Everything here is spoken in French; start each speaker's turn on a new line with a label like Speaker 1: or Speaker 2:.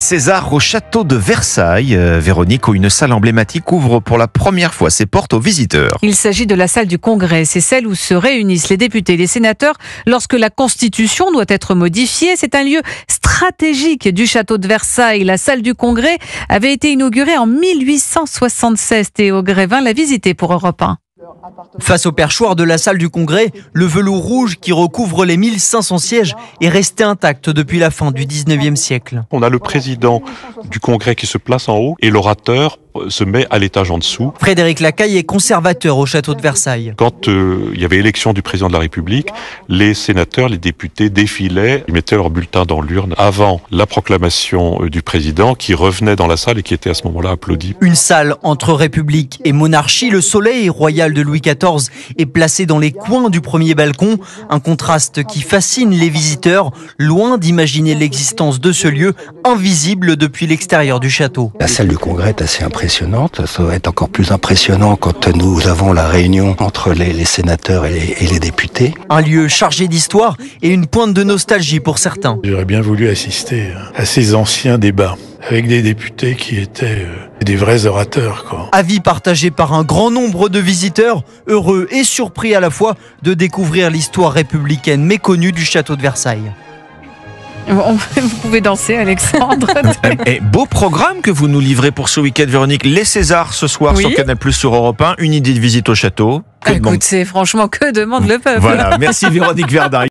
Speaker 1: Césars au château de Versailles. Véronique, où une salle emblématique ouvre pour la première fois ses portes aux visiteurs.
Speaker 2: Il s'agit de la salle du Congrès. C'est celle où se réunissent les députés et les sénateurs lorsque la Constitution doit être modifiée. C'est un lieu stratégique du château de Versailles. La salle du Congrès avait été inaugurée en 1876. Théo Grévin l'a visitée pour Europe 1.
Speaker 3: Face au perchoir de la salle du Congrès, le velours rouge qui recouvre les 1500 sièges est resté intact depuis la fin du 19e siècle.
Speaker 4: On a le président du Congrès qui se place en haut et l'orateur se met à l'étage en dessous.
Speaker 3: Frédéric Lacaille est conservateur au château de Versailles.
Speaker 4: Quand il y avait élection du président de la République, les sénateurs, les députés défilaient, ils mettaient leur bulletin dans l'urne avant la proclamation du président qui revenait dans la salle et qui était à ce moment-là applaudi.
Speaker 3: Une salle entre République et monarchie, le soleil royal de Louis XIV est placé dans les coins du premier balcon, un contraste qui fascine les visiteurs, loin d'imaginer l'existence de ce lieu invisible depuis l'extérieur du château.
Speaker 5: La salle du Congrès est assez impressionnante, ça va être encore plus impressionnant quand nous avons la réunion entre les sénateurs et les députés.
Speaker 3: Un lieu chargé d'histoire et une pointe de nostalgie pour certains.
Speaker 6: J'aurais bien voulu assister à ces anciens débats avec des députés qui étaient des vrais orateurs, quoi.
Speaker 3: Avis partagé par un grand nombre de visiteurs, heureux et surpris à la fois de découvrir l'histoire républicaine méconnue du château de Versailles.
Speaker 2: Vous pouvez danser, Alexandre.
Speaker 1: Et beau programme que vous nous livrez pour ce week-end, Véronique. Les Césars ce soir sur Canal+, sur Europe 1. Une idée de visite au château.
Speaker 2: Écoute, c'est franchement que demande le peuple.
Speaker 1: Voilà, merci Véronique Verdun.